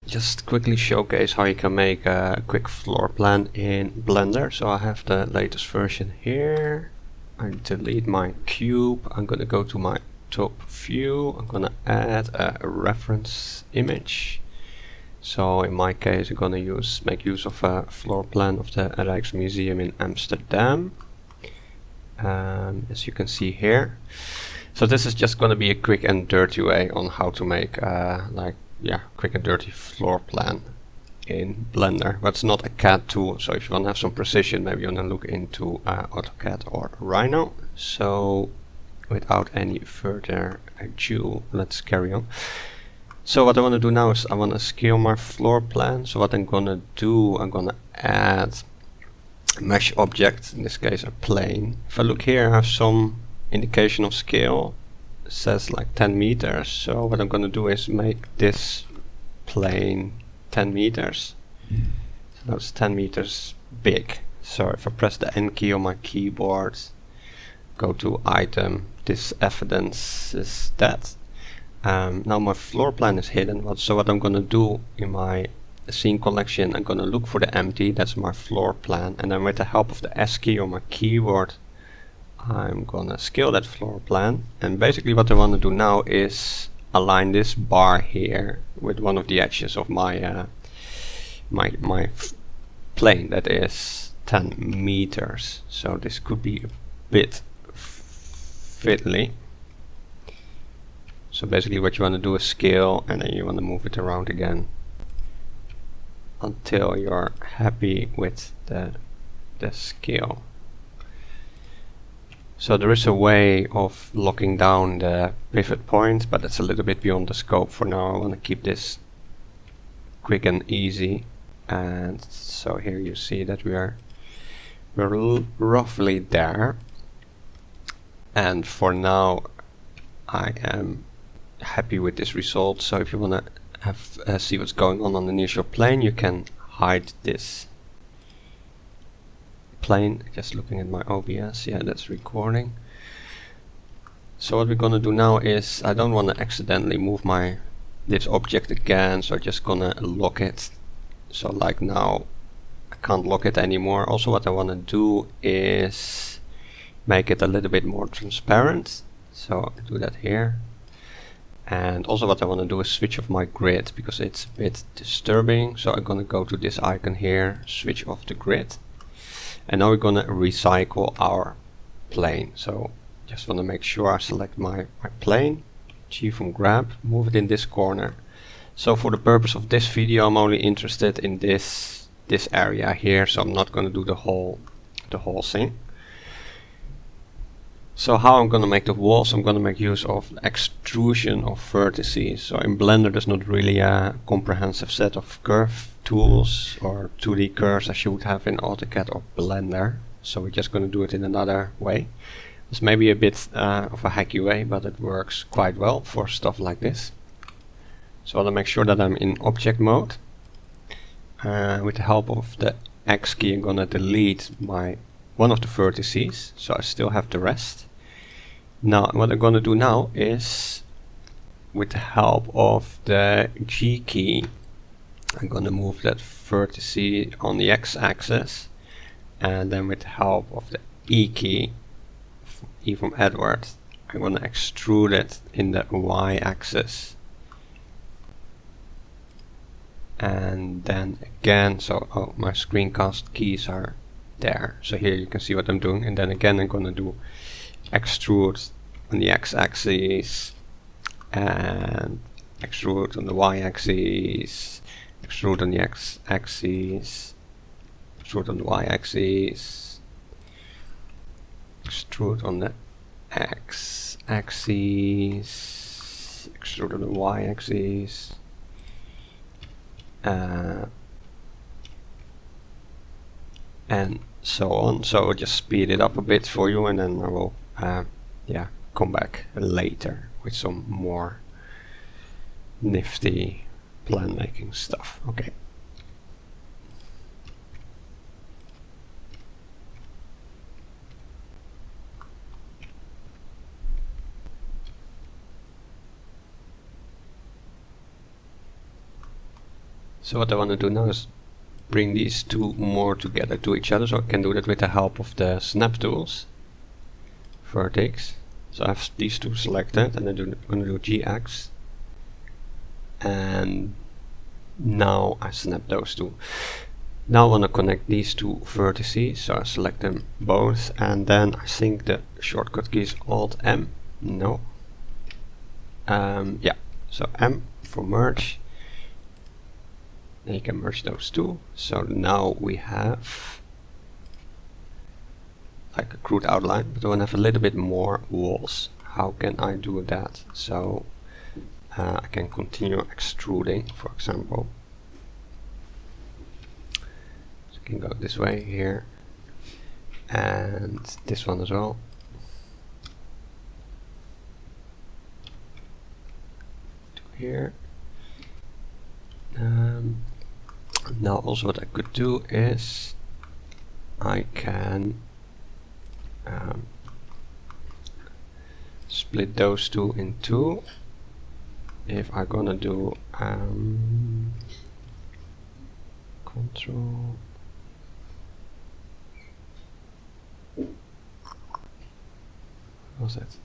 just quickly showcase how you can make a quick floor plan in Blender. So I have the latest version here. I delete my cube. I'm gonna go to my top view. I'm gonna add a reference image. So in my case, I'm gonna make use of a floor plan of the Rijksmuseum in Amsterdam. As you can see here. So this is just gonna be a quick and dirty way on how to make quick and dirty floor plan in Blender. But it's not a CAD tool, so if you want to have some precision, maybe you want to look into AutoCAD or Rhino. So without any further ado, let's carry on. So what I want to do now is I want to scale my floor plan. So what I'm gonna do, I'm gonna add a mesh object, in this case a plane. If I look here, I have some indication of scale. It says like 10 meters. So what I'm gonna do is make this plane 10 meters. So that's 10 meters big. So if I press the N key on my keyboard, go to item, this evidence is that. Now my floor plan is hidden, so what I'm gonna do in my scene collection, I'm gonna look for the empty, that's my floor plan, and then with the help of the S key on my keyboard, I'm gonna scale that floor plan. And basically what I want to do now is align this bar here with one of the edges of my my plane that is 10 meters. So this could be a bit fiddly. So basically what you want to do is scale, and then you want to move it around again until you're happy with the scale. So there is a way of locking down the pivot point, but it's a little bit beyond the scope for now. I want to keep this quick and easy. And so here you see that we're roughly there. And for now I am happy with this result. So if you want to have see what's going on underneath your plane, you can hide this plane. Just looking at my OBS, yeah, that's recording. So what we're gonna do now is, I don't want to accidentally move this object again, so I'm just gonna lock it. So like now I can't lock it anymore. Also what I want to do is make it a little bit more transparent, so I do that here. And also what I want to do is switch off my grid, because it's a bit disturbing. So I'm gonna go to this icon here, switch off the grid. And now we're gonna recycle our plane. So just want to make sure I select my plane, G from grab, move it in this corner. So for the purpose of this video, I'm only interested in this area here, so I'm not gonna do the whole thing. So how I'm gonna make the walls, I'm gonna make use of extrusion of vertices. So in Blender there's not really a comprehensive set of curve tools or 2D curves as you would have in AutoCAD or Blender. So we're just gonna do it in another way. It's maybe a bit of a hacky way, but it works quite well for stuff like this. So I want to make sure that I'm in object mode. With the help of the X key, I'm gonna delete one of the vertices, so I still have the rest. Now what I'm gonna do now is, with the help of the G key, I'm gonna move that vertice on the X-axis, and then with the help of the E key, E from Edward, I'm gonna extrude it in the Y-axis. And then again, so my screencast keys are there, so here you can see what I'm doing. And then again I'm gonna do extrude on the X-axis, and extrude on the Y-axis, extrude on the X-axis, extrude on the Y-axis, extrude on the X-axis, extrude on the Y-axis, and so on. So I'll just speed it up a bit for you, and then I will come back later with some more nifty plan making stuff. Okay. So what I want to do now is bring these two more together to each other, so I can do that with the help of the snap tools. Vertex. So I have these two selected, and I'm going to do GX, and now I snap those two. Now I want to connect these two vertices, so I select them both, and then I think the shortcut key is Alt M. No. Yeah, so M for merge. And you can merge those two. So now we have like a crude outline, but I want to have a little bit more walls. How can I do that? So I can continue extruding, for example. So I can go this way here, and this one as well. To here. Now also what I could do is I can split those two in two. If I'm gonna do control what was that?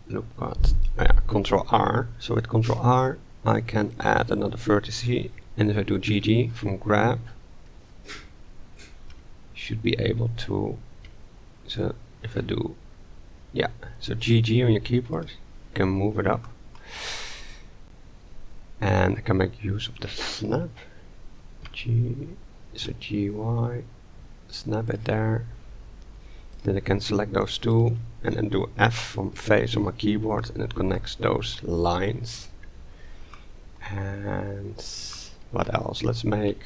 Loop cut. Yeah, Control R. So with Control R I can add another vertex, and if I do GG from grab, should be able to. So if I do, yeah, so GG on your keyboard, you can move it up, and I can make use of the snap. So GY, snap it there. Then I can select those two, and then do F from face on my keyboard, and it connects those lines. And what else? Let's make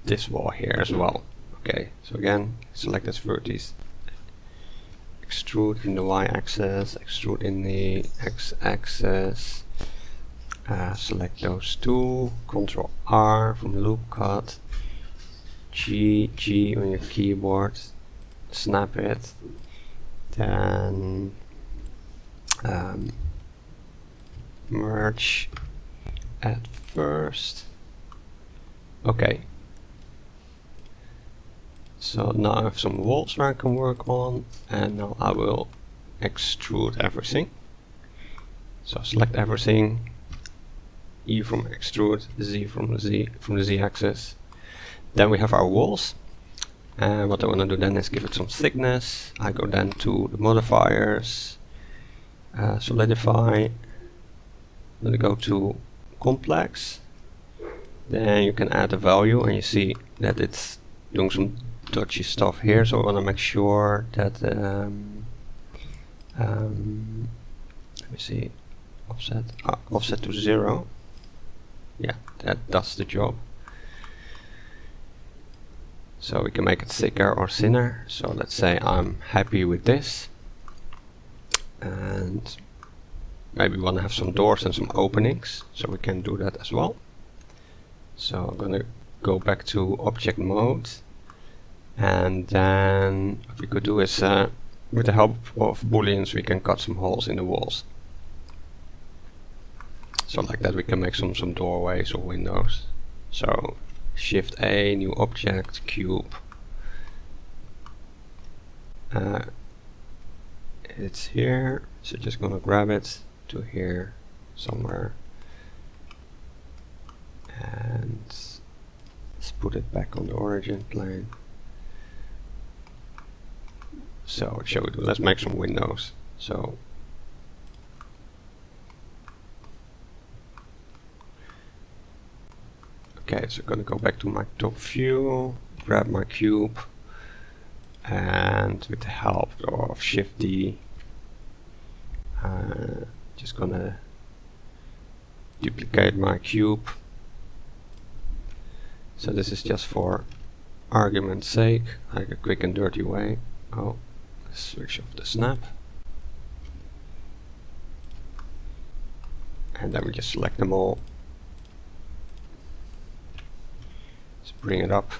this wall here as well. Okay, so again, select this vertex, extrude in the y-axis, extrude in the x-axis, select those two, Control R from loop cut, G on your keyboard, snap it, then merge at first. Okay, so now I have some walls where I can work on, and now I will extrude everything. So select everything, E from extrude, Z from the Z axis. Then we have our walls, and what I want to do then is give it some thickness. I go then to the modifiers, solidify. Then I go to complex. Then you can add a value, and you see that it's doing some dodgy stuff here. So I want to make sure that let me see, offset to 0. Yeah, that does the job. So we can make it thicker or thinner. So let's say I'm happy with this, and maybe we want to have some doors and some openings, so we can do that as well. So I'm gonna go back to object mode, and then what we could do is with the help of Booleans we can cut some holes in the walls. So like that we can make some doorways or windows. So Shift A, new object, cube. It's here, so just gonna grab it to here somewhere, and let's put it back on the origin plane. So what shall we do? Let's make some windows. So okay, so I'm gonna go back to my top view, grab my cube, and with the help of Shift D, just gonna duplicate my cube. So this is just for argument's sake, like a quick and dirty way. Oh, let's switch off the snap. And then we just select them all. Let's bring it up.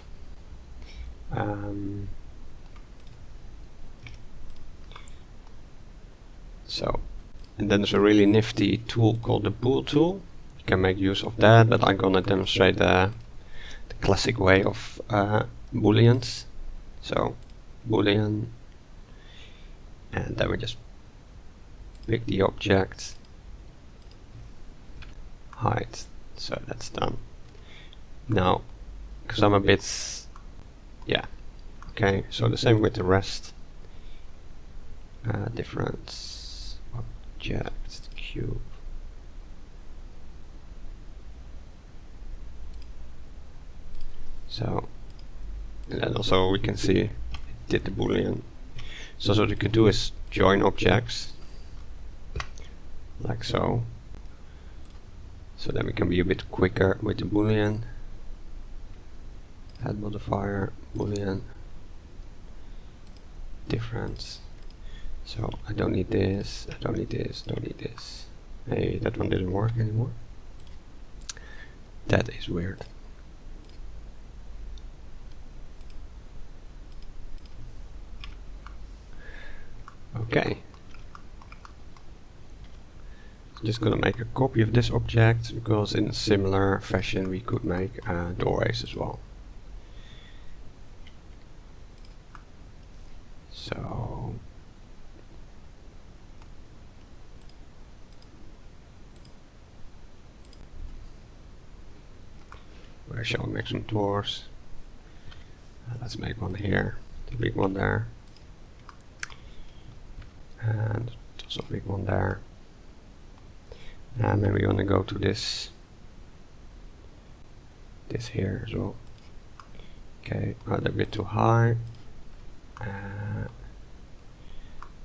So And then there's a really nifty tool called the Bool tool. You can make use of that, but I'm gonna demonstrate the classic way of Booleans. So Boolean, and then we just pick the object, hide. So that's done. Now, because I'm a bit, yeah, okay. So the same with the rest. Difference object cube. So, and then also we can see it did the Boolean. So what you can do is join objects, like so. So then we can be a bit quicker with the Boolean. Add modifier, Boolean, difference. So I don't need this, I don't need this, don't need this. Hey, that one didn't work anymore. That is weird. Okay. Just gonna make a copy of this object, because in a similar fashion we could make doorways as well. So where shall we make some doors? Let's make one here, the big one there, and also a big one there. And then we're gonna go to this here as well. Okay, not a bit too high.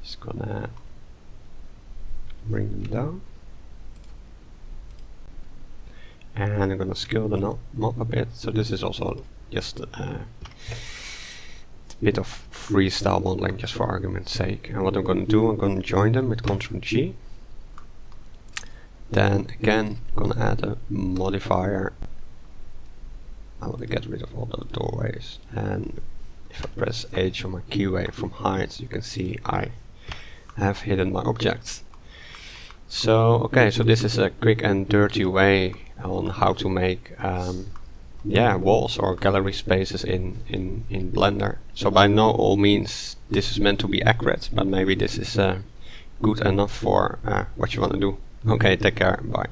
Just gonna bring them down, and I'm gonna scale the knob a bit. So this is also just a bit of freestyle modeling, just for argument's sake. And what I'm gonna do, I'm gonna join them with Ctrl G. Then again, I'm gonna add a modifier. I want to get rid of all those doorways, and if I press H on my keyway from height, you can see I have hidden my objects. So okay, so this is a quick and dirty way on how to make yeah, walls or gallery spaces in Blender. So by no all means this is meant to be accurate, but maybe this is good enough for what you want to do. Okay, take care, bye.